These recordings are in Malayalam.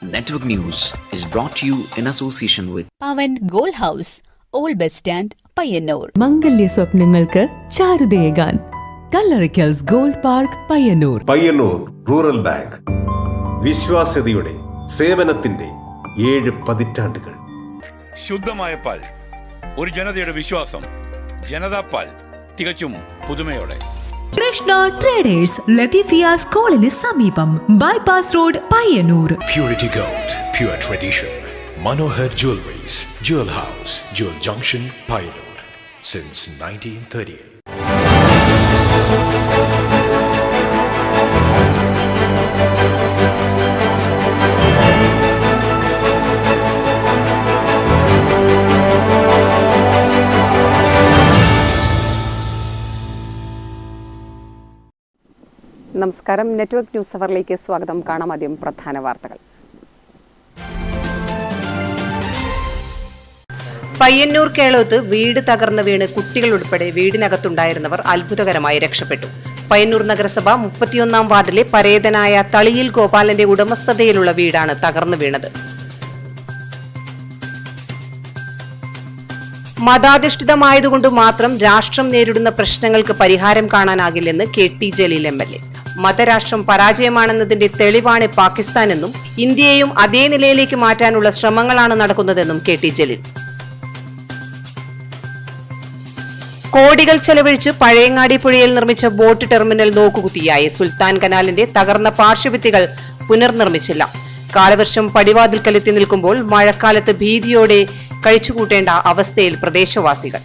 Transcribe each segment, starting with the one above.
Network News is brought to you in association with Pavan Gold House, Old Bus Stand, Payyanur. മംഗല്യ സ്വപ്നങ്ങൾക്ക് ചാരുതയേകാൻ Kallarikkals gold park Payyanur. Payyanur rural bank വിശ്വാസ്യതയുടെ സേവനത്തിന്റെ 7 പതിറ്റാണ്ടുകൾ. ശുദ്ധമായ പാൽ, ഒരു ജനതയുടെ വിശ്വാസം. ജനതാ പാൽ, തികച്ചും പുതുമയോടെ. കൃഷ്ണ ട്രേഡേഴ്സ് ലത്തീഫിയ സ്കൂളിന് സമീപം, bypass road, Payyanur. Purity Gold, pure tradition. Manohar Jewelries, Jewel House, Jewel Junction, Payyanur, since 1938. നമസ്കാരം. നെറ്റ്വർക്ക് ന്യൂസ് അവറിലേക്ക് സ്വാഗതം. കാണാം ആദ്യം പ്രധാന വാർത്തകൾ. പയ്യന്നൂർ കേളോത്ത് വീട് തകർന്നു വീണ് കുട്ടികൾ ഉൾപ്പെടെ വീടിനകത്തുണ്ടായിരുന്നവർ അത്ഭുതകരമായി രക്ഷപ്പെട്ടു. പയ്യന്നൂർ നഗരസഭ 31 വാർഡിലെ പരേതനായ തളിയിൽ ഗോപാലന്റെ ഉടമസ്ഥതയിലുള്ള വീടാണ് തകർന്നു വീണത്. മതാധിഷ്ഠിതമായതുകൊണ്ട് മാത്രം രാഷ്ട്രം നേരിടുന്ന പ്രശ്നങ്ങൾക്ക് പരിഹാരം കാണാനാകില്ലെന്ന് KT ജലീൽ MLA. മതരാഷ്ട്രം പരാജയമാണെന്നതിന്റെ തെളിവാണ് പാകിസ്ഥാനെന്നും ഇന്ത്യയെയും അതേ നിലയിലേക്ക് മാറ്റാനുള്ള ശ്രമങ്ങളാണ് നടക്കുന്നതെന്നും KT ജലീൽ. കോടികൾ ചെലവഴിച്ച് പഴയങ്ങാടി പുഴയിൽ നിർമ്മിച്ച ബോട്ട് ടെർമിനൽ നോക്കുകുത്തിയായി. സുൽത്താൻ കനാലിന്റെ തകർന്ന പാർശ്വഭിത്തികൾ പുനർനിർമ്മിച്ചില്ല. കാലവർഷം പടിവാതിൽക്കലെത്തി നിൽക്കുമ്പോൾ മഴക്കാലത്ത് ഭീതിയോടെ കഴിച്ചുകൂട്ടേണ്ട അവസ്ഥയിൽ പ്രദേശവാസികൾ.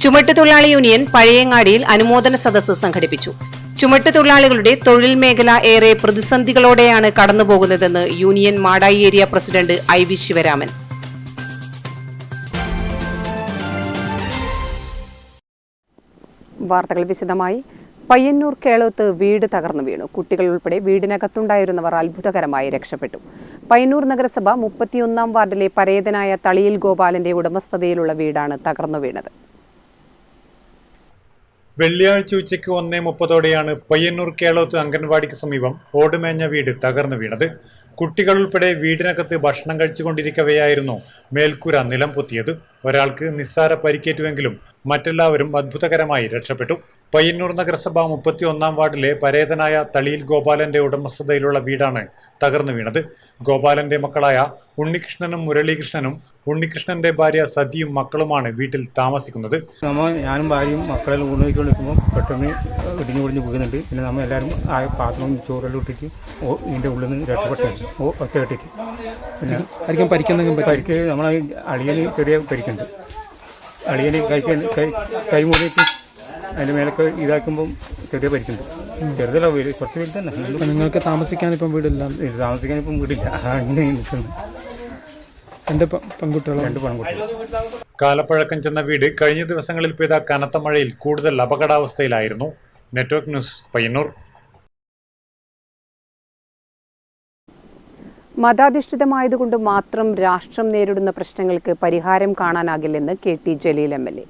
ചുമട്ടുതൊഴിലാളി യൂണിയൻ പഴയങ്ങാടിയിൽ അനുമോദന സദസ്സ് സംഘടിപ്പിച്ചു. ചുമട്ടുതൊഴിലാളികളുടെ തൊഴിൽ മേഖല ഏറെ പ്രതിസന്ധികളോടെയാണ് കടന്നുപോകുന്നതെന്ന് union Madayi area president IV Sivaraman. വാർത്തകൾ വിശദമായി. പയ്യന്നൂർ കേളോത്ത് വീട് തകർന്നു വീണു. കുട്ടികൾ ഉൾപ്പെടെ വീടിനകത്തുണ്ടായിരുന്നവർ അത്ഭുതകരമായി രക്ഷപ്പെട്ടു. പയ്യന്നൂർ നഗരസഭ 31 വാർഡിലെ പരേതനായ തളിയിൽ ഗോപാലന്റെ ഉടമസ്ഥതയിലുള്ള വീടാണ് തകർന്നു വീണത്. വെള്ളിയാഴ്ച ഉച്ചയ്ക്ക് 1:30 പയ്യന്നൂർ കേളോത്ത് അംഗൻവാടിക്ക് സമീപം ഓടുമേഞ്ഞ വീട് തകർന്നു വീണത്. കുട്ടികൾ ഉൾപ്പെടെ വീടിനകത്ത് ഭക്ഷണം കഴിച്ചുകൊണ്ടിരിക്കവെയായിരുന്നു മേൽക്കൂര നിലം പൊത്തിയത്. ഒരാൾക്ക് നിസ്സാര പരിക്കേറ്റുവെങ്കിലും മറ്റെല്ലാവരും അത്ഭുതകരമായി രക്ഷപ്പെട്ടു. പയ്യന്നൂർ നഗരസഭ 31 വാർഡിലെ പരേതനായ തളിയിൽ ഗോപാലന്റെ ഉടമസ്ഥതയിലുള്ള വീടാണ് തകർന്നു വീണത്. ഗോപാലന്റെ മക്കളായ ഉണ്ണികൃഷ്ണനും മുരളീകൃഷ്ണനും ഉണ്ണികൃഷ്ണന്റെ ഭാര്യ സതിയും മക്കളുമാണ് വീട്ടിൽ താമസിക്കുന്നത്. ഞാനും ഭാര്യയും മക്കളെല്ലാം ഉണ്ണിച്ചുകൊണ്ടിരിക്കുമ്പോൾ പെട്ടെന്ന് ഇടിഞ്ഞു പൊടിഞ്ഞ് പോകുന്നുണ്ട്. പിന്നെ നമ്മൾ എല്ലാവരും ആ പാത്രവും ചോറെല്ലാം ഇട്ടിട്ട് ഇതിൻ്റെ ഉള്ളിൽ നിന്ന് രക്ഷപ്പെട്ടു ഒറ്റ കെട്ടിട്ട്. പിന്നെ പരിക്ക് നമ്മളെ അളിയന് ചെറിയ പരിക്കുണ്ട്. അളിയന് കൈമൂടിയിട്ട് അതിന്റെ മേലൊക്കെ ഇതാക്കുമ്പോൾ ചെറിയ പരിക്കുണ്ട്. ചെറുതല്ല, കുറച്ച് വീട് തന്നെ. നിങ്ങൾക്ക് താമസിക്കാനിപ്പം വീടില്ല? താമസിക്കാനിപ്പം വീടില്ല. അങ്ങനെ നിൽക്കുന്നു. 2 പെൺകുട്ടികൾ. കാലപ്പഴക്കം ചെന്ന വീട് കഴിഞ്ഞ ദിവസങ്ങളിൽ പെയ്ത കനത്ത മഴയിൽ കൂടുതൽ അപകടാവസ്ഥയിലായിരുന്നു. Network news, Payyanur. മതാധിഷ്ഠിതമായതുകൊണ്ട് മാത്രം രാഷ്ട്രം നേരിടുന്ന പ്രശ്നങ്ങൾക്ക് പരിഹാരം കാണാനാകില്ലെന്ന് KT ജലീൽ MLA.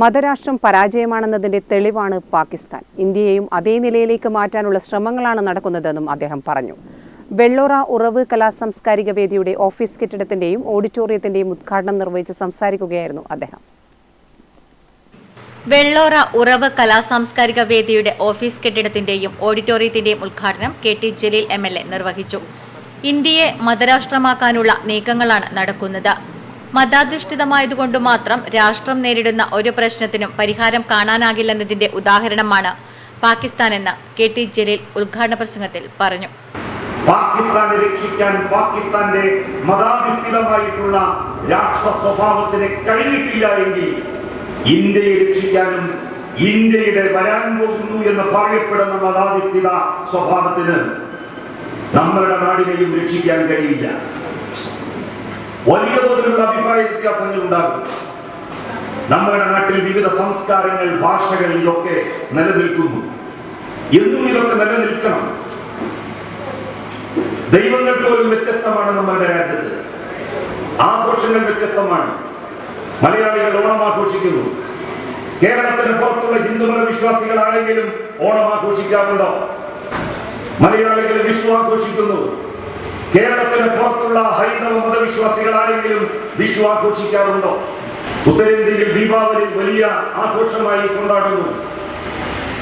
മതരാഷ്ട്രം പരാജയമാണെന്നതിന്റെ തെളിവാണ് പാകിസ്ഥാൻ. ഇന്ത്യയെയും അതേ നിലയിലേക്ക് മാറ്റാനുള്ള ശ്രമങ്ങളാണ് നടക്കുന്നതെന്നും അദ്ദേഹം പറഞ്ഞു. വെള്ളോറ ഉറവ് കലാസാംസ്കാരിക വേദിയുടെ ഓഫീസ് കെട്ടിടത്തിന്റെയും ഓഡിറ്റോറിയത്തിന്റെയും ഉദ്ഘാടനം നിർവഹിച്ച് സംസാരിക്കുകയായിരുന്നു അദ്ദേഹം. വെള്ളോറ ഉറവ് കലാസാംസ്കാരിക വേദിയുടെ ഓഫീസ് കെട്ടിടത്തിന്റെയും ഓഡിറ്റോറിയത്തിന്റെയും ഉദ്ഘാടനം KT ജലീൽ MLA നിർവഹിച്ചു. ഇന്ത്യയെ മതരാഷ്ട്രമാക്കാനുള്ള നീക്കങ്ങളാണ് നടക്കുന്നത്. മതാധിഷ്ഠിതമായതുകൊണ്ട് മാത്രം രാഷ്ട്രം നേരിടുന്ന ഒരു പ്രശ്നത്തിനും പരിഹാരം കാണാനാകില്ലെന്നതിന്റെ ഉദാഹരണമാണ് പാകിസ്ഥാനെന്ന് KT ജലീൽ ഉദ്ഘാടന പ്രസംഗത്തിൽ പറഞ്ഞു. പാകിസ്ഥാനെ രക്ഷിക്കാൻ പാകിസ്ഥാന്റെ മതാധിഷ്ഠിതമായിട്ടുള്ള രാഷ്ട്ര സ്വഭാവത്തിന് കഴിഞ്ഞിട്ടില്ല എങ്കിൽ ഇന്ത്യയെ രക്ഷിക്കാനും ഇന്ത്യയുടെ വരാൻ പോകുന്നു എന്ന് പറയപ്പെടുന്ന മതാധിഷ്ഠിത സ്വഭാവത്തിന് നമ്മളുടെ നാടിനെയും രക്ഷിക്കാൻ കഴിയില്ല. വലിയ തോതിലുള്ള അഭിപ്രായ വ്യത്യാസങ്ങൾ ഉണ്ടാകും. നമ്മുടെ നാട്ടിൽ വിവിധ സംസ്കാരങ്ങൾ, ഭാഷകൾ ഇതൊക്കെ നിലനിൽക്കുന്നു. എന്നും ഇതൊക്കെ നിലനിൽക്കണം. ദൈവങ്ങൾ പോലും വ്യത്യസ്തമാണ് നമ്മളുടെ രാജ്യത്ത്. ആഘോഷങ്ങൾ വ്യത്യസ്തമാണ്. മലയാളികൾ ഓണം ആഘോഷിക്കുന്നു. കേരളത്തിന് പുറത്തുള്ള ഹിന്ദുമത വിശ്വാസികൾ ആരെങ്കിലും ഓണം ആഘോഷിക്കാറുണ്ടോ? മലയാളികൾ വിഷു ആഘോഷിക്കുന്നു. കേരളത്തിന് പുറത്തുള്ള ഹൈന്ദവ മതവിശ്വാസികൾ ആരെങ്കിലും വിഷു ആഘോഷിക്കാറുണ്ടോ? ഉത്തരേന്ത്യയിൽ ദീപാവലി വലിയ ആഘോഷമായി കൊണ്ടാടുന്നു.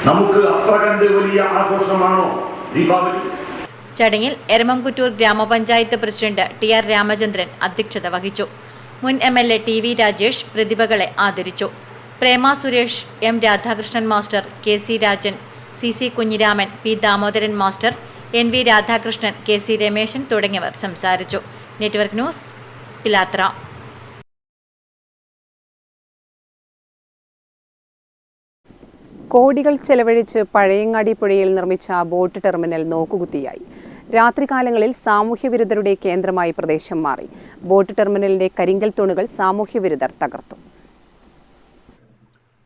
നമുക്ക് അത്ര കണ്ട് വലിയ ആഘോഷമാണോ ദീപാവലി? ചടങ്ങിൽ എരമംകുറ്റൂർ ഗ്രാമപഞ്ചായത്ത് പ്രസിഡന്റ് ടി.ആർ. രാമചന്ദ്രൻ അധ്യക്ഷത വഹിച്ചു. മുൻ എം.എൽ.എ. ടി.വി. രാജേഷ് പ്രതിഭകളെ ആദരിച്ചു. Prema Suresh, M. Radhakrishnan master, KC. Rajan, CC. Kunhiraman, P. Damodaran master, NV. Radhakrishnan, KC. Rameshan തുടങ്ങിയവർ സംസാരിച്ചു. Network news, Pilathara. കോടികൾ ചെലവഴിച്ച് പഴയങ്ങാടി പുഴയിൽ നിർമ്മിച്ച ബോട്ട് ടെർമിനൽ നോക്കുകുത്തിയായി. രാത്രികാലങ്ങളിൽ സാമൂഹ്യവിരുദ്ധരുടെ കേന്ദ്രമായി പ്രദേശം മാറി. ബോട്ട് ടെർമിനലിന്റെ കരിങ്കൽ തൂണുകൾ സാമൂഹ്യവിരുദ്ധർ തകർത്തു.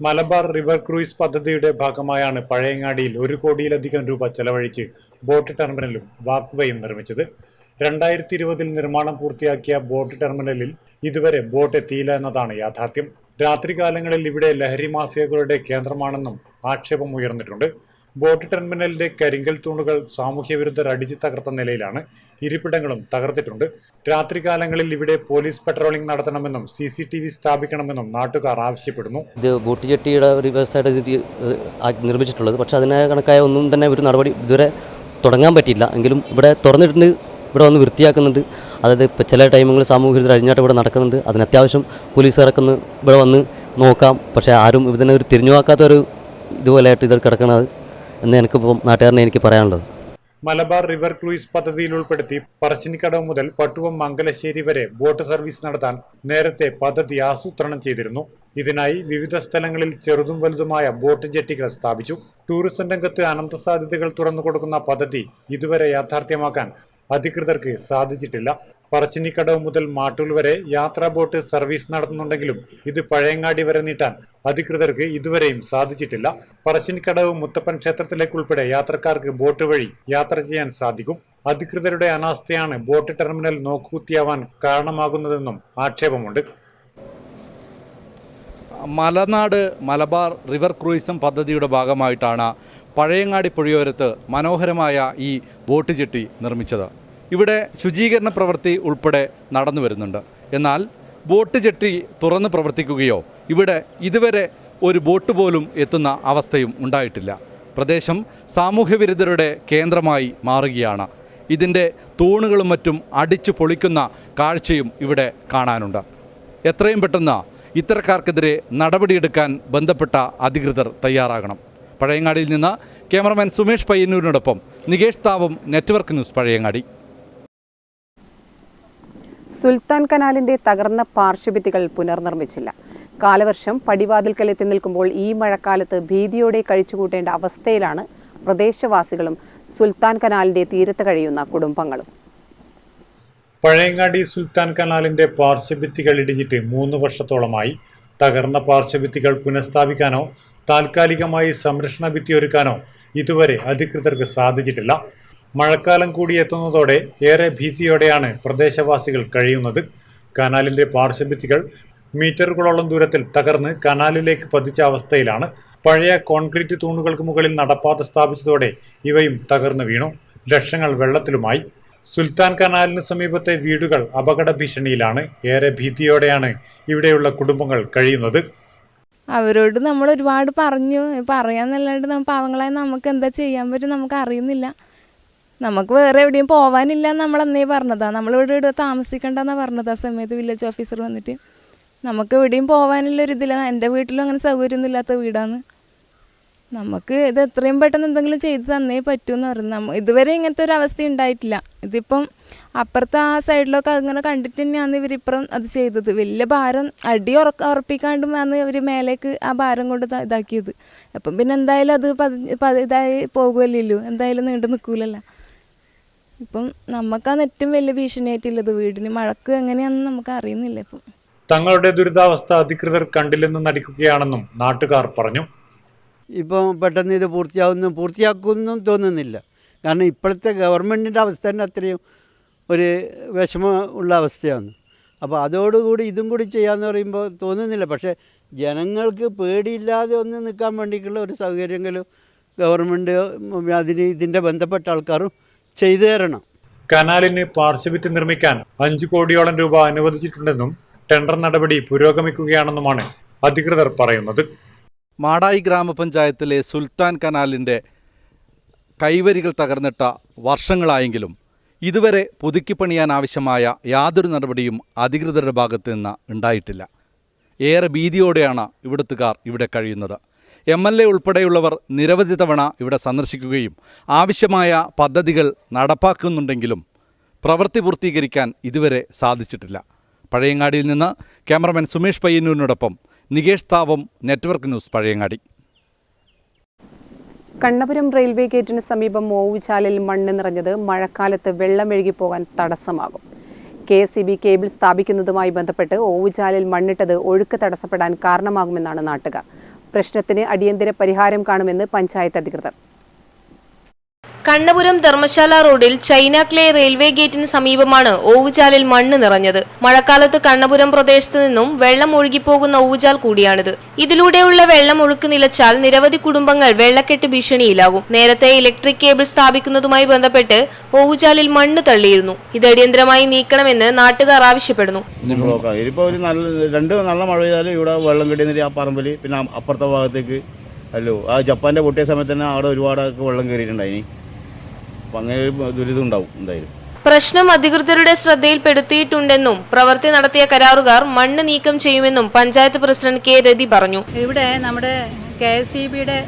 മലബാർ റിവർ ക്രൂയിസ് പദ്ധതിയുടെ ഭാഗമായാണ് പഴയങ്ങാടിയിൽ 1 കോടിയിലധികം രൂപ ചെലവഴിച്ച് ബോട്ട് ടെർമിനലും വാക്ക്വേയും നിർമ്മിച്ചത്. 2020 നിർമ്മാണം പൂർത്തിയാക്കിയ ബോട്ട് ടെർമിനലിൽ ഇതുവരെ ബോട്ട് എത്തിയില്ല എന്നതാണ് യാഥാർത്ഥ്യം. രാത്രികാലങ്ങളിൽ ഇവിടെ ലഹരി മാഫിയകളുടെ കേന്ദ്രമാണെന്നും ആക്ഷേപം ഉയർന്നിട്ടുണ്ട്. ബോട്ട് ടെർമിനലിന്റെ കരിങ്കൽ തൂണുകൾ സാമൂഹ്യവിരുദ്ധർ അടിച്ചു തകർത്ത നിലയിലാണ്. ഇരിപ്പിടങ്ങളും തകർത്തിട്ടുണ്ട്. രാത്രികാലങ്ങളിൽ ഇവിടെ പോലീസ് പട്രോളിംഗ് നടത്തണമെന്നും CCTV സ്ഥാപിക്കണമെന്നും നാട്ടുകാർ ആവശ്യപ്പെടുന്നു. ഇത് ബോട്ട് ജെട്ടിയുടെ ഒരു വ്യവസായമായിട്ട് നിർമ്മിച്ചിട്ടുള്ളത്. പക്ഷേ അതിനെ കണക്കായ ഒന്നും തന്നെ ഒരു നടപടി ഇതുവരെ തുടങ്ങാൻ പറ്റിയില്ല. എങ്കിലും ഇവിടെ തുറന്നിട്ടുണ്ട്, ഇവിടെ വന്ന് വൃത്തിയാക്കുന്നുണ്ട്. അതായത് ഇപ്പോൾ ചില ടൈമുകളിൽ സാമൂഹ്യവിരുദ്ധർ അഴിഞ്ഞാട്ട് ഇവിടെ നടക്കുന്നുണ്ട്. അതിന് അത്യാവശ്യം പോലീസുകാരൊക്കെ ഇവിടെ വന്ന് നോക്കാം. പക്ഷേ ആരും ഇതിനെ ഒരു തിരിഞ്ഞു നോക്കാത്തൊരു ഇതുപോലെയായിട്ട് ഇത് കിടക്കണത് എന്ന് എനിക്കിപ്പോൾ നാട്ടുകാരനെ എനിക്ക് പറയാനുള്ളത്. മലബാർ റിവർ ക്രൂയിസ് പദ്ധതിയിൽ ഉൾപ്പെടുത്തി പറശ്ശിനിക്കടവ് മുതൽ പട്ടുവം മംഗലശ്ശേരി വരെ ബോട്ട് സർവീസ് നടത്താൻ നേരത്തെ പദ്ധതി ആസൂത്രണം ചെയ്തിരുന്നു. ഇതിനായി വിവിധ സ്ഥലങ്ങളിൽ ചെറുതും വലുതുമായ ബോട്ട് ജെട്ടികൾ സ്ഥാപിച്ചു. ടൂറിസം രംഗത്ത് അനന്ത സാധ്യതകൾ തുറന്നു കൊടുക്കുന്ന പദ്ധതി ഇതുവരെ യാഥാർത്ഥ്യമാക്കാൻ അധികൃതർക്ക് സാധിച്ചിട്ടില്ല. പറശ്ശിനിക്കടവ് മുതൽ മാട്ടൂൽ വരെ യാത്രാ ബോട്ട് സർവീസ് നടത്തുന്നുണ്ടെങ്കിലും ഇത് പഴയങ്ങാടി വരെ നീട്ടാൻ അധികൃതർക്ക് ഇതുവരെയും സാധിച്ചിട്ടില്ല. പറശ്ശിനിക്കടവ് മുത്തപ്പൻ ക്ഷേത്രത്തിലേക്കുൾപ്പെടെ യാത്രക്കാർക്ക് ബോട്ട് വഴി യാത്ര ചെയ്യാൻ സാധിക്കും. അധികൃതരുടെ അനാസ്ഥയാണ് ബോട്ട് ടെർമിനൽ നോക്കുകുത്തിയാവാൻ കാരണമാകുന്നതെന്നും ആക്ഷേപമുണ്ട്. മലനാട് മലബാർ റിവർ ക്രൂയിസം പദ്ധതിയുടെ ഭാഗമായിട്ടാണ് പഴയങ്ങാടി പുഴയോരത്ത് മനോഹരമായ ഈ ബോട്ട് ജെട്ടി നിർമ്മിച്ചത്. ഇവിടെ ശുചീകരണ പ്രവൃത്തി ഉൾപ്പെടെ നടന്നു വരുന്നുണ്ട്. എന്നാൽ ബോട്ട് ജെട്ടി തുറന്ന് പ്രവർത്തിക്കുകയോ ഇവിടെ ഇതുവരെ ഒരു ബോട്ട് പോലും എത്തുന്ന അവസ്ഥയും ഉണ്ടായിട്ടില്ല. പ്രദേശം സാമൂഹ്യവിരുദ്ധരുടെ കേന്ദ്രമായി മാറുകയാണ്. ഇതിൻ്റെ തൂണുകളും മറ്റും അടിച്ചു പൊളിക്കുന്ന കാഴ്ചയും ഇവിടെ കാണാനുണ്ട്. എത്രയും പെട്ടെന്ന് ഇത്തരക്കാർക്കെതിരെ നടപടിയെടുക്കാൻ ബന്ധപ്പെട്ട അധികൃതർ തയ്യാറാകണം. പഴയങ്ങാടിയിൽ നിന്ന് ക്യാമറമാൻ സുമേഷ് പയ്യന്നൂരിനോടൊപ്പം നികേഷ് താവും, നെറ്റ്വർക്ക് ന്യൂസ്, പഴയങ്ങാടി. സുൽത്താൻ കനാലിന്റെ തകർന്ന പാർശ്വഭിത്തികൾ പുനർനിർമ്മിച്ചില്ല. കാലവർഷം പടിവാതിൽക്കലെത്തി നിൽക്കുമ്പോൾ ഈ മഴക്കാലത്ത് ഭീതിയോടെ കഴിച്ചുകൂട്ടേണ്ട അവസ്ഥയിലാണ് പ്രദേശവാസികളും സുൽത്താൻ കനാലിന്റെ തീരത്ത് കഴിയുന്ന കുടുംബങ്ങളും. പഴയങ്ങാടി സുൽത്താൻ കനാലിന്റെ പാർശ്വഭിത്തികൾ ഇടിഞ്ഞിട്ട് 3 വർഷത്തോളമായി. തകർന്ന പാർശ്വഭിത്തികൾ പുനഃസ്ഥാപിക്കാനോ താൽക്കാലികമായി സംരക്ഷണ ഭിത്തി ഒരുക്കാനോ ഇതുവരെ അധികൃതർക്ക് സാധിച്ചിട്ടില്ല. മഴക്കാലം കൂടി എത്തുന്നതോടെ ഏറെ ഭീതിയോടെയാണ് പ്രദേശവാസികൾ കഴിയുന്നത്. കനാലിന്റെ പാർശ്വഭിത്തികൾ മീറ്ററുകളോളം ദൂരത്തിൽ തകർന്ന് കനാലിലേക്ക് പതിച്ച അവസ്ഥയിലാണ്. പഴയ കോൺക്രീറ്റ് തൂണുകൾക്ക് മുകളിൽ നടപ്പാത സ്ഥാപിച്ചതോടെ ഇവയും തകർന്നു വീണു. ലക്ഷങ്ങൾ വെള്ളത്തിലുമായി. സുൽത്താൻ കനാലിന് സമീപത്തെ വീടുകൾ അപകട ഭീഷണിയിലാണ്. ഏറെ ഭീതിയോടെയാണ് ഇവിടെയുള്ള കുടുംബങ്ങൾ കഴിയുന്നത്. അവരോട് നമ്മൾ ഒരുപാട് പറയാന്നല്ലാണ്ട് പാവങ്ങളായി നമുക്ക് എന്താ ചെയ്യാൻ പറ്റും നമുക്ക് അറിയുന്നില്ല. നമുക്ക് വേറെ എവിടെയും പോകാനില്ല നമ്മളന്നേ പറഞ്ഞതാണ്. നമ്മളിവിടെ താമസിക്കണ്ടെന്നാണ് പറഞ്ഞത്. ആ സമയത്ത് വില്ലേജ് ഓഫീസർ വന്നിട്ട് നമുക്ക് എവിടെയും പോകാനുള്ളൊരിതില്ല. എൻ്റെ വീട്ടിലും അങ്ങനെ സൗകര്യമൊന്നും ഇല്ലാത്ത വീടാണ്. നമുക്ക് ഇത് എത്രയും പെട്ടെന്ന് എന്തെങ്കിലും ചെയ്ത് തന്നേ പറ്റുമെന്ന് പറഞ്ഞു. ഇതുവരെ ഇങ്ങനത്തെ ഒരു അവസ്ഥ ഉണ്ടായിട്ടില്ല. ഇതിപ്പം അപ്പുറത്തെ ആ സൈഡിലൊക്കെ അങ്ങനെ കണ്ടിട്ട് തന്നെയാണ് ഇവരിപ്പുറം അത് ചെയ്തത്. വലിയ ഭാരം അടി ഉറപ്പിക്കാണ്ടും ആണ് ഇവർ മേലേക്ക് ആ ഭാരം കൊണ്ട് ഇതാക്കിയത്. അപ്പം പിന്നെ എന്തായാലും അത് ഇതായി പോകുമല്ലോ, എന്തായാലും നീണ്ടു നിൽക്കൂലല്ലോ. ഇപ്പം നമുക്കാണ് ഏറ്റവും വലിയ ഭീഷണിയായിട്ടുള്ളത്. വീടിന് മഴക്ക് എങ്ങനെയാണെന്ന് നമുക്ക് അറിയുന്നില്ല. ഇപ്പം തങ്ങളുടെ ദുരിതാവസ്ഥ അധികൃതർ കണ്ടില്ലെന്ന് നടിക്കുകയാണെന്നും നാട്ടുകാർ പറഞ്ഞു. ഇപ്പം പെട്ടെന്ന് ഇത് പൂർത്തിയാക്കുമെന്നും തോന്നുന്നില്ല. കാരണം ഇപ്പോഴത്തെ ഗവൺമെൻറ്റിൻ്റെ അവസ്ഥ തന്നെ അത്രയും ഒരു വിഷമമുള്ള അവസ്ഥയാണ്. അപ്പോൾ അതോടുകൂടി ഇതും കൂടി ചെയ്യാമെന്ന് പറയുമ്പോൾ തോന്നുന്നില്ല. പക്ഷേ ജനങ്ങൾക്ക് പേടിയില്ലാതെ ഒന്ന് നിൽക്കാൻ വേണ്ടിയിട്ടുള്ള ഒരു സൗകര്യങ്ങളും ഗവൺമെൻറ് ഇതിൻ്റെ ബന്ധപ്പെട്ട ആൾക്കാരും ചെയ്തു തരണം. കനാലിന് പാർശ്വഭിത്തി നിർമ്മിക്കാൻ 5 കോടിയോളം രൂപ അനുവദിച്ചിട്ടുണ്ടെന്നും ടെൻഡർ നടപടി പുരോഗമിക്കുകയാണെന്നുമാണ് അധികൃതർ പറയുന്നത്. മാടായി ഗ്രാമപഞ്ചായത്തിലെ സുൽത്താൻ കനാലിൻ്റെ കൈവരികൾ തകർന്നിട്ട വർഷങ്ങളായെങ്കിലും ഇതുവരെ പുതുക്കിപ്പണിയാൻ ആവശ്യമായ യാതൊരു നടപടിയും അധികൃതരുടെ ഭാഗത്തു നിന്ന് ഉണ്ടായിട്ടില്ല. ഏറെ ഭീതിയോടെയാണ് ഇവിടുത്തുകാർ ഇവിടെ കഴിയുന്നത്. MLA ഉൾപ്പെടെയുള്ളവർ നിരവധി തവണ ഇവിടെ സന്ദർശിക്കുകയും ആവശ്യമായ പദ്ധതികൾ നടപ്പാക്കുന്നുണ്ടെങ്കിലും പ്രവൃത്തി പൂർത്തീകരിക്കാൻ ഇതുവരെ സാധിച്ചിട്ടില്ല. പഴയങ്ങാടിയിൽ നിന്ന് ക്യാമറമാൻ സുമേഷ് പയ്യന്നൂരിനോടൊപ്പം Nikesh Thavam, network news, Pazhayangadi. Kannapuram railway ഗേറ്റിന് സമീപം ഓവുചാലിൽ മണ്ണ് നിറഞ്ഞത് മഴക്കാലത്ത് വെള്ളമൊഴുകി പോകാൻ തടസ്സമാകും. KSEB കേബിൾ സ്ഥാപിക്കുന്നതുമായി ബന്ധപ്പെട്ട് ഓവുചാലിൽ മണ്ണിട്ടത് ഒഴുക്ക് തടസ്സപ്പെടാൻ കാരണമാകുമെന്നാണ് നാട്ടുകാർ. പ്രശ്നത്തിന് അടിയന്തര പരിഹാരം കാണുമെന്ന് പഞ്ചായത്ത് അധികൃതർ. കണ്ണപുരം ധർമ്മശാല റോഡിൽ ചൈന ക്ലേ റെയിൽവേ ഗേറ്റിന് സമീപമാണ് ഓവുചാലിൽ മണ്ണ് നിറഞ്ഞത്. മഴക്കാലത്ത് കണ്ണപുരം പ്രദേശത്ത് നിന്നും വെള്ളം ഒഴുകിപ്പോകുന്ന ഓവുചാൽ കൂടിയാണിത്. ഇതിലൂടെയുള്ള വെള്ളം ഒഴുക്ക് നിലച്ചാൽ നിരവധി കുടുംബങ്ങൾ വെള്ളക്കെട്ട് ഭീഷണിയിലാകും. നേരത്തെ ഇലക്ട്രിക് കേബിൾ സ്ഥാപിക്കുന്നതുമായി ബന്ധപ്പെട്ട് ഓവുചാലിൽ മണ്ണ് തള്ളിയിരുന്നു. ഇത് അടിയന്തരമായി നീക്കണമെന്ന് നാട്ടുകാർ ആവശ്യപ്പെടുന്നു. ഇതിപ്പോ ഒരു നല്ല മഴ പെയ്താലും ഇവിടെ വെള്ളം കെട്ടിയെന്നിട്ട് ആ പറമ്പിൽ പിന്നെ അപ്പുറത്തെ ഭാഗത്തേക്ക് ആ ജപ്പാന്റെ പൊട്ടിയ സമയത്ത് തന്നെ അവിടെ ഒരുപാട് വെള്ളം കയറിയിട്ടുണ്ടായിനി. അങ്ങനെ ദുരിതം ഉണ്ടാവും എന്തായാലും. പ്രശ്നം അധികൃതരുടെ ശ്രദ്ധയിൽപ്പെടുത്തിയിട്ടുണ്ടെന്നും പ്രവൃത്തി നടത്തിയ കരാറുകാർ മണ്ണ് നീക്കം ചെയ്യുമെന്നും പഞ്ചായത്ത് പ്രസിഡന്റ് K. രതി പറഞ്ഞു. ഇവിടെ നമ്മുടെ KSEBയുടെ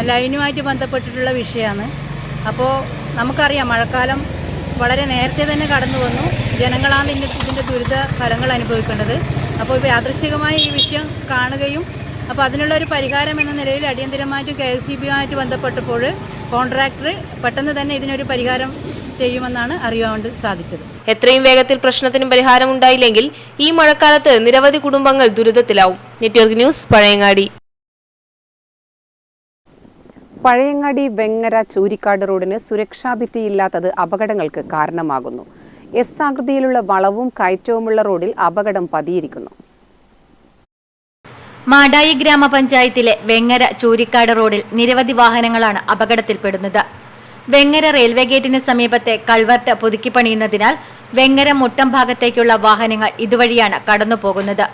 ലൈനുമായിട്ട് ബന്ധപ്പെട്ടിട്ടുള്ള വിഷയമാണ്. അപ്പോൾ നമുക്കറിയാം മഴക്കാലം വളരെ നേരത്തെ തന്നെ കടന്നു വന്നു. ജനങ്ങളാണ് ഇതിൻ്റെ ദുരിത ഫലങ്ങൾ അനുഭവിക്കേണ്ടത്. അപ്പോൾ ഇപ്പോൾ യാദൃശ്ചികമായി ഈ വിഷയം കാണുകയും അപ്പോൾ അതിനുള്ള ഒരു പരിഹാരം എന്ന നിലയിൽ അടിയന്തരമായിട്ട് KSEBയുമായിട്ട് ബന്ധപ്പെട്ടപ്പോൾ കോൺട്രാക്ടർ പെട്ടെന്ന് തന്നെ ഇതിനൊരു പരിഹാരം ചെയ്യുമെന്നാണ് അറിയാൻ സാധിച്ചത്. എത്രയും വേഗത്തിൽ പ്രശ്നത്തിന് പരിഹാരം ഉണ്ടായില്ലെങ്കിൽ ഈ മഴക്കാലത്ത് നിരവധി കുടുംബങ്ങൾ ദുരിതത്തിലാവും. Network news, Pazhayangadi. പഴയങ്ങാടി വെങ്ങര ചൂരിക്കാട് റോഡിന് സുരക്ഷാഭിത്തിയില്ലാത്തത് അപകടങ്ങൾക്ക് കാരണമാകുന്നു. S ആകൃതിയിലുള്ള വളവും കയറ്റവുമുള്ള റോഡിൽ അപകടം പതിയിരിക്കുന്നു. മാടായി ഗ്രാമപഞ്ചായത്തിലെ വെങ്ങര ചൂരിക്കാട് റോഡിൽ നിരവധി വാഹനങ്ങളാണ് അപകടത്തിൽപ്പെടുന്നത്. വെങ്ങര റെയിൽവേ ഗേറ്റിന് സമീപത്തെ കൾവർട്ട് പുതുക്കിപ്പണിയുന്നതിനാൽ വെങ്ങര മുട്ടം ഭാഗത്തേക്കുള്ള വാഹനങ്ങൾ ഇതുവഴിയാണ് കടന്നുപോകുന്നത്.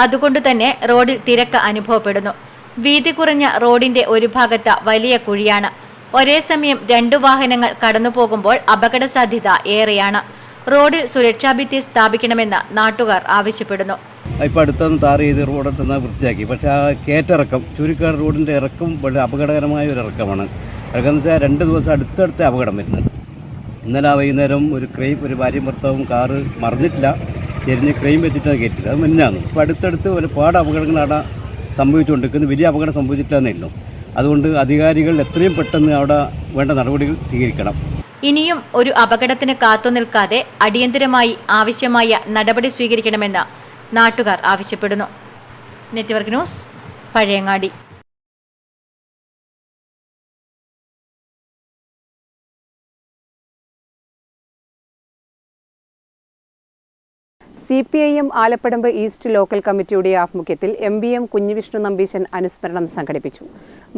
അതുകൊണ്ടുതന്നെ റോഡിൽ തിരക്ക് അനുഭവപ്പെടുന്നു. വീതി കുറഞ്ഞ റോഡിന്റെ ഒരു ഭാഗത്ത് വലിയ കുഴിയാണ്. ഒരേ സമയം 2 വാഹനങ്ങൾ കടന്നുപോകുമ്പോൾ അപകട സാധ്യത ഏറെയാണ്. റോഡിൽ സുരക്ഷാഭിത്തി സ്ഥാപിക്കണമെന്ന് നാട്ടുകാർ ആവശ്യപ്പെടുന്നു. ഇപ്പോൾ അടുത്തൊന്ന് ടാർ ചെയ്ത് റോഡൊന്ന് വൃത്തിയാക്കി. പക്ഷേ ആ കയറ്റിറക്കം ചുരുക്കാട് റോഡിൻ്റെ ഇറക്കം വളരെ അപകടകരമായ ഒരു ഇറക്കമാണ്. ഇറക്കം എന്ന് വെച്ചാൽ 2 ദിവസം അടുത്തടുത്ത് അപകടം വരുന്നത്. ഇന്നലെ വൈകുന്നേരം ഒരു ഭാര്യയും ഭർത്താവും കാറ് മറിഞ്ഞിട്ടില്ല, ചെരിഞ്ഞ് ക്രെയിം വെച്ചിട്ടാണ് കയറ്റില്ല. അത് മുന്നാണ്. ഇപ്പോൾ അടുത്തടുത്ത് ഒരുപാട് അപകടങ്ങളാണ് സംഭവിച്ചുകൊണ്ടിരിക്കുന്നത്. വലിയ അപകടം സംഭവിച്ചിട്ടാന്നേ ഉള്ളൂ. അതുകൊണ്ട് അധികാരികൾ എത്രയും പെട്ടെന്ന് അവിടെ വേണ്ട നടപടികൾ സ്വീകരിക്കണം. ഇനിയും ഒരു അപകടത്തിന് കാത്തുനിൽക്കാതെ അടിയന്തരമായി ആവശ്യമായ നടപടി സ്വീകരിക്കണമെന്ന് നാട്ടുകാർ ആവശ്യപ്പെടുന്നു. Network news, Pazhayangadi. CPIM Alappadamba east local കമ്മിറ്റിയുടെ ആഭിമുഖ്യത്തിൽ MBM കുഞ്ഞിവിഷ്ണു നമ്പീശൻ അനുസ്മരണം സംഘടിപ്പിച്ചു.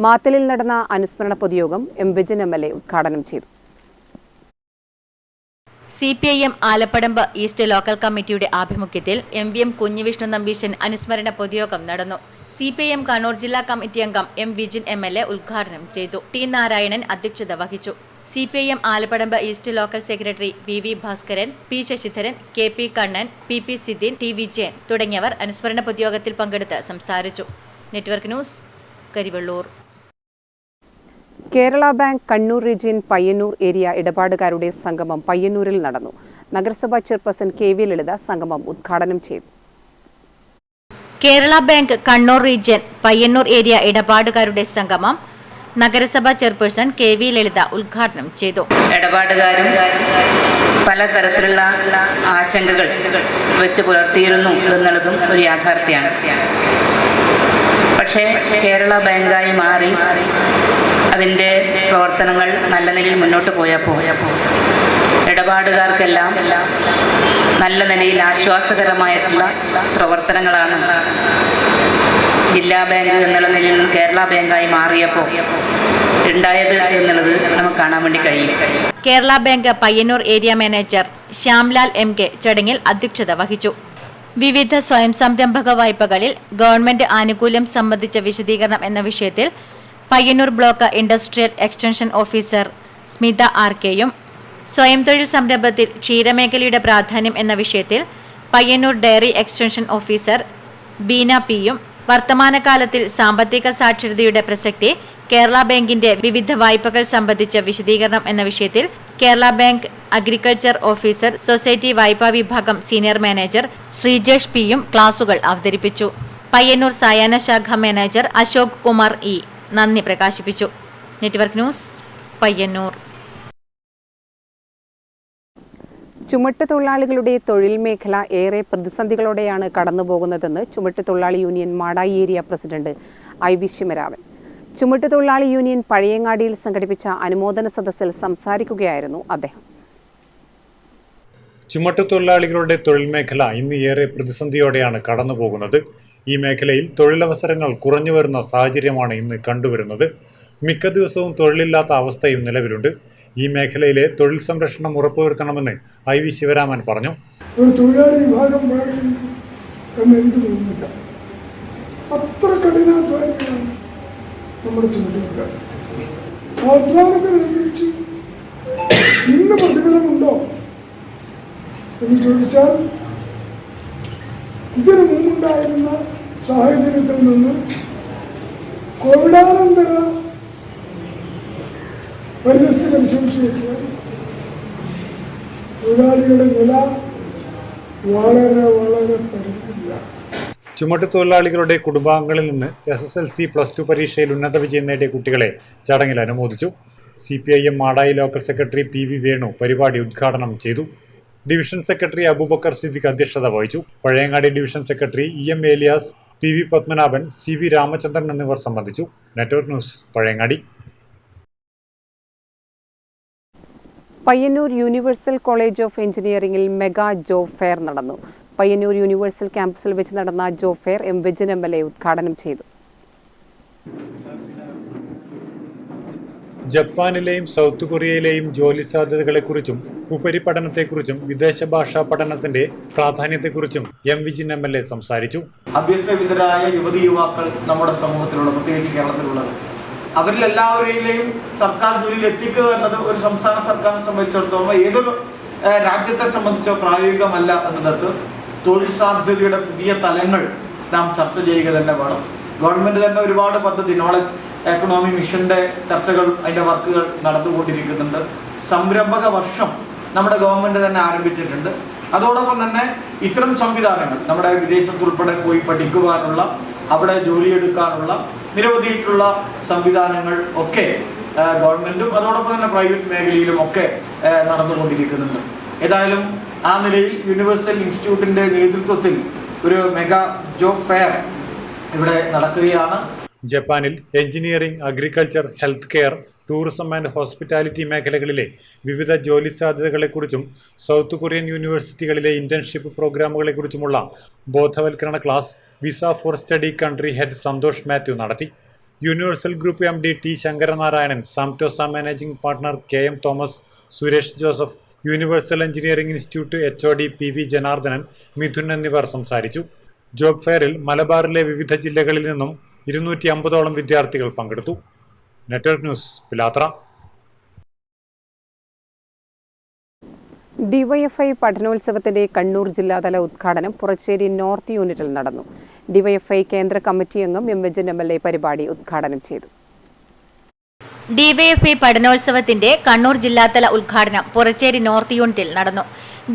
മാത്തലിൽ നടന്ന അനുസ്മരണ പൊതുയോഗം M. വിജിൻ MLA ഉദ്ഘാടനം ചെയ്തു. CPIM ആലപ്പടമ്പ് ഈസ്റ്റ് ലോക്കൽ കമ്മിറ്റിയുടെ ആഭിമുഖ്യത്തിൽ MBM കുഞ്ഞിവിഷ്ണു നമ്പീശൻ അനുസ്മരണ പൊതുയോഗം നടന്നു. CPIM കണ്ണൂർ ജില്ലാ കമ്മിറ്റി അംഗം M. വിജിൻ MLA ഉദ്ഘാടനം ചെയ്തു. T. നാരായണൻ അധ്യക്ഷത വഹിച്ചു. CPIM Alappadamba east local secretary VV Bhaskaran, P. Sasidharan, KP Kannan, PP Siddeen, T. Vijayan തുടങ്ങിയവർ അനുസ്മരണ പൊതുയോഗത്തിൽ പങ്കെടുത്ത് സംസാരിച്ചു. Network news, Karivellur. Kerala bank Kannur region Payyanur area ഇടപാടുകാരുടെ സംഗമം പയ്യന്നൂരിൽ നടന്നു. നഗരസഭാ ചെയർപേഴ്സൺ KV ലളിത സംഗമം ഉദ്ഘാടനം ചെയ്തു. Kerala bank Kannur region Payyanur area ഇടപാടുകാരുടെ സംഗമം നഗരസഭാ ചെയർപേഴ്സൺ KV ലളിത ഉദ്ഘാടനം ചെയ്തു. ഇടപാടുകാരും പലതരത്തിലുള്ള ആശങ്കകൾ വെച്ച് പുലർത്തിയിരുന്നു എന്നുള്ളതും ഒരു യാഥാർത്ഥ്യമാണ്. പക്ഷേ കേരള ബാങ്കായി മാറി അതിൻ്റെ പ്രവർത്തനങ്ങൾ നല്ല നിലയിൽ മുന്നോട്ട് പോയപ്പോൾ ഇടപാടുകാർക്കെല്ലാം നല്ല നിലയിൽ ആശ്വാസകരമായിട്ടുള്ള പ്രവർത്തനങ്ങളാണ് ജില്ലാ ബാങ്ക് എന്നുള്ള നിലയിൽ നിന്ന് കേരള ബാങ്കായി മാറിയപ്പോൾ ഉണ്ടായത് എന്നുള്ളത് നമുക്ക് കാണാൻ വേണ്ടി കഴിയും. Kerala bank Payyanur area manager Shyamlal MK ചടങ്ങിൽ അധ്യക്ഷത വഹിച്ചു. വിവിധ സ്വയം സംരംഭക വായ്പകളിൽ ഗവൺമെന്റ് ആനുകൂല്യം സംബന്ധിച്ച വിശദീകരണം എന്ന വിഷയത്തിൽ Payyanur block industrial extension officer Smitha RKയും സ്വയം തൊഴിൽ സംരംഭത്തിൽ ക്ഷീരമേഖലയുടെ പ്രാധാന്യം എന്ന വിഷയത്തിൽ Payyanur dairy extension officer Beena Pയും വർത്തമാനകാലത്തിൽ സാമ്പത്തിക സാക്ഷരതയുടെ പ്രസക്തി, കേരള ബാങ്കിന്റെ വിവിധ വായ്പകൾ സംബന്ധിച്ച വിശദീകരണം എന്ന വിഷയത്തിൽ Kerala bank agriculture officer society വായ്പാ വിഭാഗം സീനിയർ മാനേജർ ശ്രീജേഷ് Pയും ക്ലാസുകൾ അവതരിപ്പിച്ചു. പയ്യന്നൂർ സായാഹ്ന ശാഖ മാനേജർ അശോക് കുമാർ E നന്ദി പ്രകാശിപ്പിച്ചു. Network news, Payyanur. ചുമട്ട് തൊഴിലാളികളുടെ തൊഴിൽ മേഖല ഏറെ പ്രതിസന്ധികളോടെയാണ് കടന്നുപോകുന്നതെന്ന് ചുമട്ട് തൊഴിലാളി union Madayi area president IV Sivaraman. ചുമട്ട് തൊഴിലാളി യൂണിയൻ പഴയങ്ങാടിയിൽ സംഘടിപ്പിച്ച അനുമോദന സദസ്സിൽ സംസാരിക്കുകയായിരുന്നു അദ്ദേഹം. ചുമട്ട് തൊഴിലാളികളുടെ തൊഴിൽ മേഖല ഇന്ന് ഏറെ പ്രതിസന്ധിയോടെയാണ് കടന്നുപോകുന്നത്. ഈ മേഖലയിൽ തൊഴിലവസരങ്ങൾ കുറഞ്ഞു വരുന്ന സാഹചര്യമാണ് ഇന്ന് കണ്ടുവരുന്നത്. മിക്ക ദിവസവും തൊഴിലില്ലാത്ത അവസ്ഥയും നിലവിലുണ്ട്. ഈ മേഖലയിലെ തൊഴിൽ സംരക്ഷണം ഉറപ്പുവരുത്തണമെന്ന് IV ശിവരാമൻ പറഞ്ഞു. ഒരു തൊഴിലാളി വിഭാഗം എന്ന് എനിക്ക് തോന്നുന്നില്ല. അത്ര കഠിനാധ്വാനികളാണ് നമ്മുടെ ചുമട്ടുകാർ. അധ്വാനത്തിനനുസരിച്ച് ഇന്ന് പ്രതിഫലമുണ്ടോ എന്ന് ചോദിച്ചാൽ ഇതിനു മുമ്പുണ്ടായിരുന്ന സാഹചര്യത്തിൽ നിന്ന് കോവിഡാനന്തര പരിസ്ഥിതി പരിശോധിച്ച് നോക്കിയാൽ തൊഴിലാളികളുടെ നില വളരെ വളരെ പരിമില്ല. ചുമട്ട് തൊഴിലാളികളുടെ കുടുംബാംഗങ്ങളിൽ നിന്ന് SSLC +2 പരീക്ഷയിൽ ഉന്നത വിജയം നേടിയ കുട്ടികളെ ചടങ്ങിൽ അനുമോദിച്ചു. CPIM Madayi local secretary PV Venu പരിപാടി ഉദ്ഘാടനം ചെയ്തു. ഡിവിഷൻ സെക്രട്ടറി അബൂബക്കർ സിദ്ദിഖ് അധ്യക്ഷത വഹിച്ചു. Pazhayangadi division secretary EM Elias, PV Padmanabhan, CV Ramachandran എന്നിവർ സംബന്ധിച്ചു. Network news, Pazhayangadi. Payyanur universal college of എഞ്ചിനീയറിംഗിൽ മെഗാ ജോബ് ഫെയർ നടന്നു. പയ്യന്നൂർ യൂണിവേഴ്സൽ ക്യാമ്പസിൽ വെച്ച് നടന്ന job fair M. Vijin MLA ഉദ്ഘാടനം ചെയ്തു. ജപ്പാനിലെയും സൗത്ത് കൊറിയയിലെയും ജോലി സാധ്യതകളെക്കുറിച്ചും ഉപരിപഠനത്തെക്കുറിച്ചും വിദേശ ഭാഷാ പഠനത്തിന്റെ പ്രാധാന്യത്തെക്കുറിച്ചും M. വിജിൻ MLA സംസാരിച്ചു. അഭ്യസ്തവിദ്യരായ യുവതി യുവാക്കൾ നമ്മുടെ സമൂഹത്തിലുള്ള, പ്രത്യേകിച്ച് കേരളത്തിലുള്ളത്, അവരിലെല്ലാവരെയും സർക്കാർ ജോലിയിൽ എത്തിക്കുക എന്നത് ഒരു സംസ്ഥാന സർക്കാരിനെ സംബന്ധിച്ചിടത്തോളം ഏതൊരു രാജ്യത്തെ സംബന്ധിച്ചോ പ്രായോഗികമല്ല എന്നിടത്ത് തൊഴിൽ സാധ്യതയുടെ പുതിയ തലങ്ങൾ നാം ചർച്ച ചെയ്യുക തന്നെ വേണം. ഗവൺമെന്റ് തന്നെ ഒരുപാട് പദ്ധതി, നോളജ് എക്കണോമി മിഷന്റെ ചർച്ചകൾ, അതിന്റെ വർക്കുകൾ നടന്നുകൊണ്ടിരിക്കുന്നുണ്ട്. സംരംഭക വർഷം നമ്മുടെ ഗവൺമെന്റ് തന്നെ ആരംഭിച്ചിട്ടുണ്ട്. അതോടൊപ്പം തന്നെ ഇത്തരം സംവിധാനങ്ങൾ നമ്മുടെ വിദേശത്തുൾപ്പെടെ പോയി പഠിക്കുവാനുള്ള, അവിടെ ജോലിയെടുക്കാനുള്ള നിരവധിയായിട്ടുള്ള സംവിധാനങ്ങൾ ഒക്കെ ഗവൺമെന്റും അതോടൊപ്പം തന്നെ പ്രൈവറ്റ് മേഖലയിലും ഒക്കെ നടന്നുകൊണ്ടിരിക്കുന്നുണ്ട്. ഏതായാലും ആ നിലയിൽ യൂണിവേഴ്സൽ ഇൻസ്റ്റിറ്റ്യൂട്ടിന്റെ നേതൃത്വത്തിൽ ഒരു മെഗാ ജോബ് ഫെയർ ഇവിടെ നടക്കുകയാണ്. ജപ്പാനിൽ engineering, agriculture, health care, tourism and hospitality മേഖലകളിലെ വിവിധ ജോലി സാധ്യതകളെക്കുറിച്ചും സൗത്ത് കൊറിയൻ യൂണിവേഴ്സിറ്റികളിലെ ഇന്റേൺഷിപ്പ് പ്രോഗ്രാമുകളെക്കുറിച്ചുമുള്ള ബോധവൽക്കരണ class visa for study country head Santhosh Mathew നടത്തി. Universal group MD T. Sankaranarayanan, Samtosa managing partner KM Thomas, Suresh Joseph, universal engineering institute HOD PV Janardhanan, Mithun എന്നിവർ സംസാരിച്ചു. ജോബ് ഫെയറിൽ മലബാറിലെ വിവിധ ജില്ലകളിൽ നിന്നും 250ഓളം വിദ്യാർത്ഥികൾ പങ്കെടുത്തു. Network news, Pilathara. ഡിവൈഎഫ്ഐ പഠനോത്സവത്തിന്റെ കണ്ണൂർ ജില്ലാതല ഉദ്ഘാടനം പുറച്ചേരി നോർത്ത് യൂണിറ്റിൽ നടന്നു. ഡിവൈഎഫ്ഐ കേന്ദ്ര കമ്മിറ്റി അംഗം M. വിജിൻ MLA പരിപാടി ഉദ്ഘാടനം ചെയ്തു. ഡിവൈഎഫ്ഐ പഠനോത്സവത്തിന്റെ കണ്ണൂർ ജില്ലാതല ഉദ്ഘാടനം പുറച്ചേരി നോർത്ത് യൂണിറ്റിൽ നടന്നു.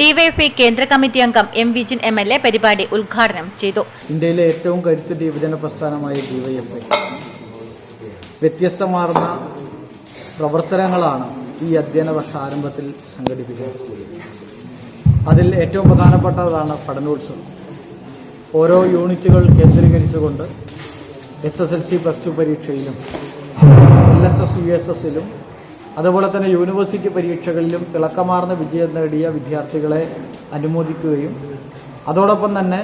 ഡിവൈഎഫ്ഐ കേന്ദ്ര കമ്മിറ്റി അംഗം M. വിജിൻ MLA പരിപാടി ഉദ്ഘാടനം ചെയ്തു. ഇന്ത്യയിലെ ഏറ്റവും കരുത്തുറ്റ യുവജന പ്രസ്ഥാനമായ ഡിവൈഎഫ്ഐ വ്യത്യസ്തമാർന്ന പ്രവർത്തനങ്ങളാണ് ഈ അധ്യയന വർഷ ആരംഭത്തിൽ സംഘടിപ്പിക്കുന്നത്. അതിൽ ഏറ്റവും പ്രധാനപ്പെട്ടതാണ് പഠനോത്സവം. ഓരോ യൂണിറ്റുകൾ കേന്ദ്രീകരിച്ചുകൊണ്ട് SSLC +2 പരീക്ഷയിലും LSS USSലും അതുപോലെ തന്നെ യൂണിവേഴ്സിറ്റി പരീക്ഷകളിലും തിളക്കമാർന്ന വിജയം നേടിയ വിദ്യാർത്ഥികളെ അനുമോദിക്കുകയും അതോടൊപ്പം തന്നെ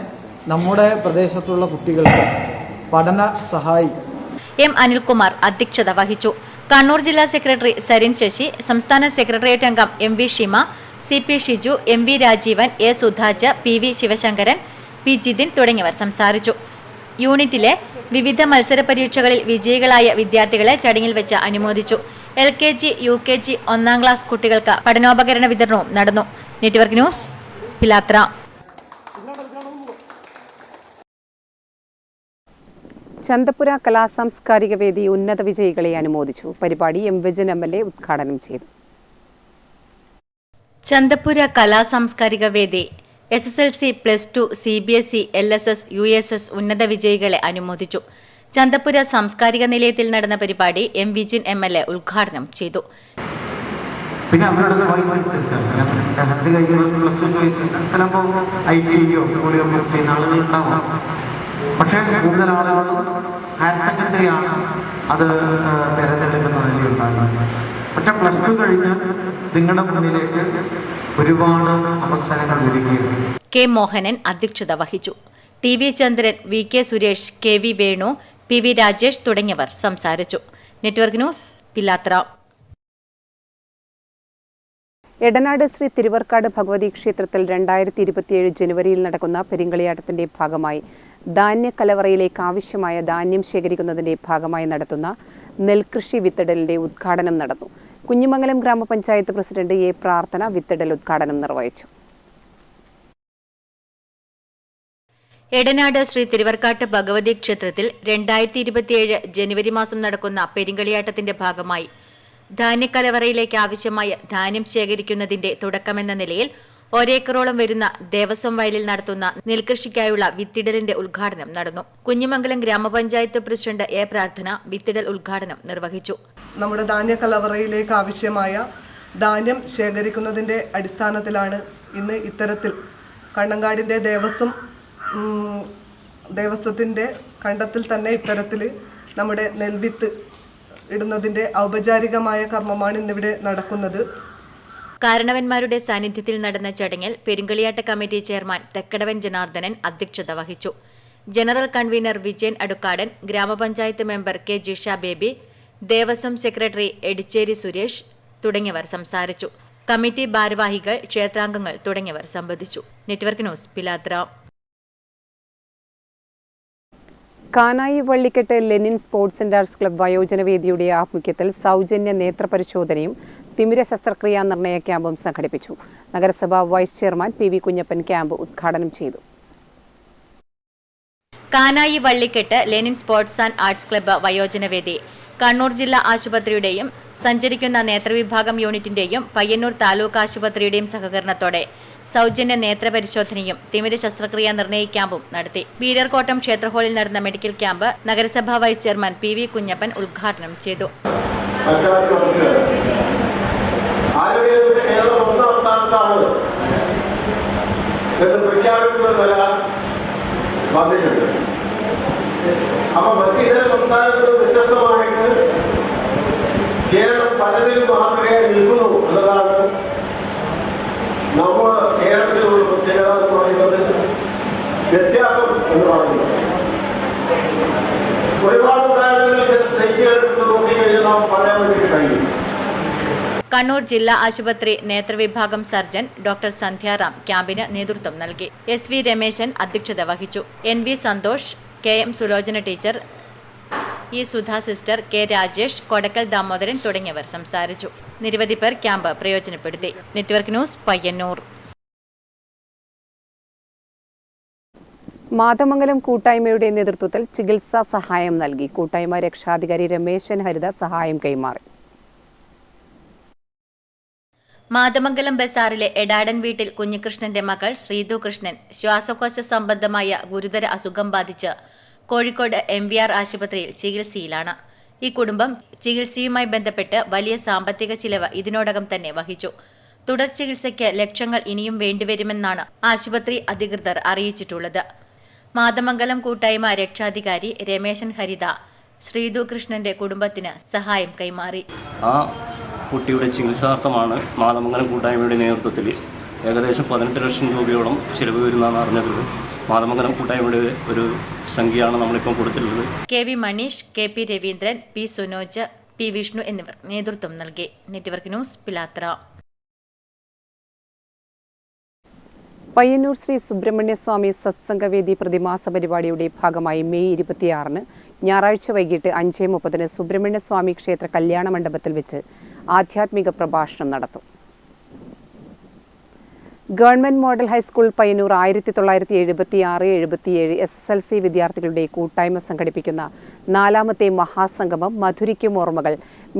നമ്മുടെ പ്രദേശത്തുള്ള കുട്ടികൾക്ക് പഠന സഹായി. എം അനിൽകുമാർ അധ്യക്ഷത വഹിച്ചു. കണ്ണൂർ ജില്ലാ സെക്രട്ടറി സരിൻ ശശി, സംസ്ഥാന സെക്രട്ടേറിയറ്റ് അംഗം M V Shima, C P Shiju, M V Rajeevan, A Sudhaj, P V Sivasankaran, P Jithin തുടങ്ങിയവർ സംസാരിച്ചു. യൂണിറ്റിലെ വിവിധ മത്സര പരീക്ഷകളിൽ വിജയികളായ വിദ്യാർത്ഥികളെ ചടങ്ങിൽ വെച്ച് അനുമോദിച്ചു. LKG, UKG, 1ാം ക്ലാസ് കുട്ടികൾക്ക് പഠനോപകരണ വിതരണവും നടന്നു. Network news, Pilathara. ചന്തപുര കലാസാംസ്കാരിക വേദി ഉന്നത വിജയികളെ അനുമോദിച്ചു. പരിപാടി എം വിജയൻ MLA ഉദ്ഘാടനം ചെയ്തു. ചന്തപുര കലാസാംസ്കാരിക വേദി SSLC, +2, CBSE, LSS, USS ഉന്നത വിജയികളെ അനുമോദിച്ചു. ചന്തപുര സാംസ്കാരിക നിലയത്തിൽ നടന്ന പരിപാടി എം വിജിൻ MLA ഉദ്ഘാടനം ചെയ്തു. പിന്നെ അവരുടെ ചോയ്സ് അനുസരിച്ചാണ്. SSLC കഴിക്കുമ്പോൾ +2 ചോയ്സ് ചിലപ്പോൾ ITയോ കൂടിയോ ചെയ്യുന്ന ആളുകളുണ്ടാവും. പക്ഷേ കൂടുതൽ ആളുകളും ഹയർ സെക്കൻഡറി ആണ് അത് തിരഞ്ഞെടുക്കുന്നതിൽ ഉണ്ടാകുന്നത്. പക്ഷെ +2 കഴിഞ്ഞാൽ നിങ്ങളുടെ മുന്നിലേക്ക് ഒരുപാട് അവസരങ്ങൾ ഒരുക്കുകയാണ്. കെ മോഹനൻ അധ്യക്ഷത വഹിച്ചു. TV ചന്ദ്രൻ, VK Suresh, KV Venu, PV Rajesh തുടങ്ങിയവർ സംസാരിച്ചു. Network news, Pilathara. എടനാട് ശ്രീ തിരുവർക്കാട് ഭഗവതി ക്ഷേത്രത്തിൽ 2027 ജനുവരിയിൽ നടക്കുന്ന പെരിങ്കളിയാട്ടത്തിന്റെ ഭാഗമായി ധാന്യക്കലവറയിലേക്ക് ആവശ്യമായ ധാന്യം ശേഖരിക്കുന്നതിന്റെ ഭാഗമായി നടത്തുന്ന നെൽകൃഷി വിത്തിടലിന്റെ ഉദ്ഘാടനം നടന്നു. കുഞ്ഞിമംഗലം ഗ്രാമപഞ്ചായത്ത് പ്രസിഡന്റ് A പ്രാർത്ഥന വിത്തിടൽ ഉദ്ഘാടനം നിർവഹിച്ചു. എടനാട് ശ്രീ തിരുവർക്കാട്ട് ഭഗവതി ക്ഷേത്രത്തിൽ 2027 ജനുവരി മാസം നടക്കുന്ന പെരിങ്കളിയാട്ടത്തിന്റെ ഭാഗമായി ധാന്യക്കലവറയിലേക്ക് ആവശ്യമായ ധാന്യം ശേഖരിക്കുന്നതിന്റെ തുടക്കമെന്ന നിലയിൽ ഒരേക്കറോളം വരുന്ന ദേവസ്വം വയലിൽ നടത്തുന്ന നെൽകൃഷിക്കായുള്ള വിത്തിടലിന്റെ ഉദ്ഘാടനം നടന്നു. കുഞ്ഞിമംഗലം ഗ്രാമപഞ്ചായത്ത് പ്രസിഡന്റ് A പ്രാർത്ഥന വിത്തിടൽ ഉദ്ഘാടനം നിർവഹിച്ചു. നമ്മുടെ ധാന്യക്കലവറയിലേക്ക് ആവശ്യമായ ധാന്യം ശേഖരിക്കുന്നതിന്റെ അടിസ്ഥാനത്തിലാണ് ഇന്ന് ഇത്തരത്തിൽ കണ്ണങ്കാടിന്റെ ദേവസ്വത്തിന്റെ കണ്ടത്തിൽ തന്നെ ഇത്തരത്തിൽ നമ്മുടെ നെൽവിത്ത് ഇടുന്നതിന്റെ ഔപചാരികമായ കർമ്മമാണ് ഇന്നിവിടെ നടക്കുന്നത്. കാരണവന്മാരുടെ സാന്നിധ്യത്തിൽ നടന്ന ചടങ്ങിൽ പെരിങ്കളിയാട്ട കമ്മിറ്റി ചെയർമാൻ തെക്കടവൻ ജനാർദ്ദനൻ അധ്യക്ഷത വഹിച്ചു. ജനറൽ കൺവീനർ വിജയൻ അടുക്കാടൻ, ഗ്രാമപഞ്ചായത്ത് member K Jisha Baby, Devaswom secretary Edicheri Suresh തുടങ്ങിയവർ സംസാരിച്ചു. കമ്മിറ്റി ഭാരവാഹികൾ, ക്ഷേത്രാംഗങ്ങൾ തുടങ്ങിയവർ സംബന്ധിച്ചു. Network news, Pilathara. Kanayi Vallikkettu Lenin sports and arts club വയോജനവേദിയുടെ ആഭിമുഖ്യത്തിൽ സൗജന്യ നേത്രപരിശോധനയും തിമിര ശസ്ത്രക്രിയാ നിർണയ ക്യാമ്പും സംഘടിപ്പിച്ചു. നഗരസഭാ vice chairman PV Kunhappan camp ഉദ്ഘാടനം ചെയ്തു. Kanayi Vallikkettu Lenin sports and arts club വയോജനവേദി കണ്ണൂർ ജില്ലാ ആശുപത്രിയുടെയും സഞ്ചരിക്കുന്ന നേത്രവിഭാഗം യൂണിറ്റിന്റെയും പയ്യന്നൂർ താലൂക്ക് ആശുപത്രിയുടെയും സഹകരണത്തോടെ സൗജന്യ നേത്രപരിശോധനയും തിമിര ശസ്ത്രക്രിയാ നിർണയ ക്യാമ്പും നടത്തി. വീരർകോട്ടം ക്ഷേത്ര ഹാളിൽ നടന്ന മെഡിക്കൽ ക്യാമ്പ് നഗരസഭാ വൈസ് ചെയർമാൻ PV കുഞ്ഞപ്പൻ ഉദ്ഘാടനം ചെയ്തു. കേരളം പലതിലും മാതൃകയായി നിൽക്കുന്നു എന്നതാണ് നമ്മൾ കേരളത്തിലുള്ള പ്രത്യേകത എന്ന് പറയുന്നത്. വ്യത്യാസം എന്ന് പറയുന്നത് ഒരുപാട് കാര്യങ്ങൾക്ക് സ്റ്റേറ്റുകളെടുത്ത് നോക്കിക്കഴിഞ്ഞാൽ നാം പറയാൻ വേണ്ടി കഴിയും. കണ്ണൂർ ജില്ലാ ആശുപത്രി നേത്രവിഭാഗം സർജൻ ഡോക്ടർ സന്ധ്യാറാം ക്യാമ്പിന് നേതൃത്വം നൽകി. SV രമേശൻ അധ്യക്ഷത വഹിച്ചു. NV Santhosh, KM Sulochana teacher, E Sudha sister, K Rajesh, Kodakkal Damodaran തുടങ്ങിയവർ സംസാരിച്ചു. നിരവധി പേർ ക്യാമ്പ് പ്രയോജനപ്പെടുത്തി. Network news, Payyanur. മാതമംഗലം കൂട്ടായ്മയുടെ നേതൃത്വത്തിൽ ചികിത്സാ സഹായം നൽകി. കൂട്ടായ്മ രക്ഷാധികാരി രമേശൻ ഹരിത സഹായം കൈമാറി. മാതമംഗലം ബസാറിലെ എടാടൻ വീട്ടിൽ കുഞ്ഞികൃഷ്ണന്റെ മകൾ ശ്രീതു കൃഷ്ണൻ ശ്വാസകോശ സംബന്ധമായ ഗുരുതര അസുഖം ബാധിച്ച് കോഴിക്കോട് MVR ആശുപത്രിയിൽ ചികിത്സയിലാണ്. ഈ കുടുംബം ചികിത്സയുമായി ബന്ധപ്പെട്ട് വലിയ സാമ്പത്തിക ചിലവ് ഇതിനോടകം തന്നെ വഹിച്ചു. തുടർ ചികിത്സയ്ക്ക് ലക്ഷങ്ങൾ ഇനിയും വേണ്ടിവരുമെന്നാണ് ആശുപത്രി അധികൃതർ അറിയിച്ചിട്ടുള്ളത്. മാതമംഗലം കൂട്ടായ്മ രക്ഷാധികാരി രമേശൻ ഹരിത ശ്രീതു കൃഷ്ണന്റെ കുടുംബത്തിന് സഹായം കൈമാറി. ആ കുട്ടിയുടെ ചികിത്സാർത്ഥമാണ് മാതമംഗലം കൂട്ടായ്മയുടെ നേതൃത്വത്തിൽ ഏകദേശം 18 ലക്ഷം രൂപയോളം ചിലവ് വരുന്നതെന്ന് അറിഞ്ഞത് മാതമംഗലം കൂട്ടായ്മയുടെ ഒരു സംഖ്യയാണ് നമ്മളിപ്പം കൊടുത്തിട്ടുള്ളത്. KV Manish, KP Raveendran, P Sunoj, P Vishnu എന്നിവർ നേതൃത്വം നൽകി. Network news, Pilathara. പയ്യന്നൂർ ശ്രീ സുബ്രഹ്മണ്യസ്വാമി സത്സംഗവേദി പ്രതിമാസ പരിപാടിയുടെ ഭാഗമായി മെയ് 26 ഞായറാഴ്ച വൈകിട്ട് 5:30 സുബ്രഹ്മണ്യസ്വാമി ക്ഷേത്ര കല്യാണ മണ്ഡപത്തിൽ വെച്ച് ആധ്യാത്മിക പ്രഭാഷണം നടത്തും. Government model high school Payyanur 1976-77 SSLC വിദ്യാർത്ഥികളുടെ കൂട്ടായ്മ സംഘടിപ്പിക്കുന്ന 4ാമത്തെ മഹാസംഗമം മധുരിക്കും ഓർമ്മകൾ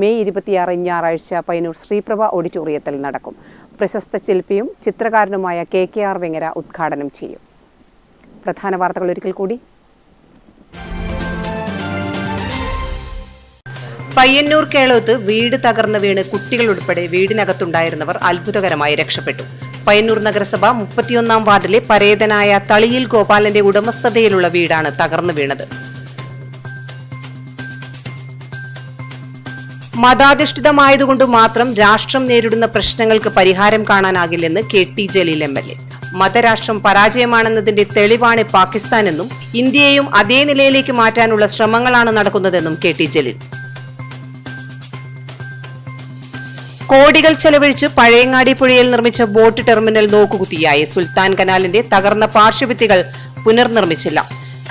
മെയ് 26 ഞായറാഴ്ച പയ്യന്നൂർ ശ്രീപ്രഭ ഓഡിറ്റോറിയത്തിൽ നടക്കും. പ്രശസ്ത ശില്പിയും ചിത്രകാരനുമായ KKR വെങ്ങര ഉദ്ഘാടനം ചെയ്യും. പ്രധാന വാർത്തകൾ ഒരിക്കൽ കൂടി. പയ്യന്നൂർ കേളോത്ത് വീട് തകർന്നു വീണ് കുട്ടികൾ ഉൾപ്പെടെ വീടിനകത്തുണ്ടായിരുന്നവർ അത്ഭുതകരമായി രക്ഷപ്പെട്ടു. പയ്യന്നൂർ നഗരസഭ 31-ാം വാർഡിലെ പരേതനായ തളിയിൽ ഗോപാലന്റെ ഉടമസ്ഥതയിലുള്ള വീടാണ് തകർന്നു വീണത്. മതാധിഷ്ഠിതമായതുകൊണ്ട് മാത്രം രാഷ്ട്രം നേരിടുന്ന പ്രശ്നങ്ങൾക്ക് പരിഹാരം കാണാനാകില്ലെന്ന് KT ജലീൽ MLA. മതരാഷ്ട്രം പരാജയമാണെന്നതിന്റെ തെളിവാണ് പാകിസ്ഥാനെന്നും ഇന്ത്യയെയും അതേ നിലയിലേക്ക് മാറ്റാനുള്ള ശ്രമങ്ങളാണ് നടക്കുന്നതെന്നും KT ജലീൽ. കോടികൾ ചെലവഴിച്ച് പഴയങ്ങാടി പുഴയിൽ നിർമ്മിച്ച ബോട്ട് ടെർമിനൽ നോക്കുകുത്തിയായി. സുൽത്താൻ കനാലിന്റെ തകർന്ന പാർശ്വഭിത്തികൾ പുനർനിർമ്മിച്ചില്ല.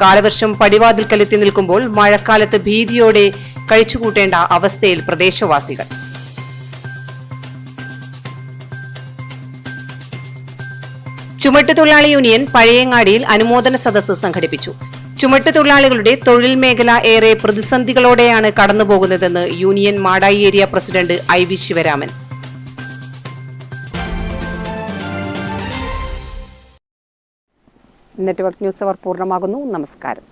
കാലവർഷം പടിവാതിൽക്കലെത്തി നിൽക്കുമ്പോൾ മഴക്കാലത്ത് ഭീതിയോടെ കഴിച്ചുകൂട്ടേണ്ട അവസ്ഥയിൽ പ്രദേശവാസികൾ. ചുമട്ടുതൊഴിലാളി യൂണിയൻ പഴയങ്ങാടിയിൽ അനുമോദന സദസ്സ് സംഘടിപ്പിച്ചു. ചുമട്ടുതൊഴിലാളികളുടെ തൊഴിൽ മേഖല ഏറെ പ്രതിസന്ധികളോടെയാണ് കടന്നുപോകുന്നതെന്ന് union Madayi area president IV Sivaraman. Network news അവർ പൂർണ്ണമാകുന്നു. നമസ്കാരം.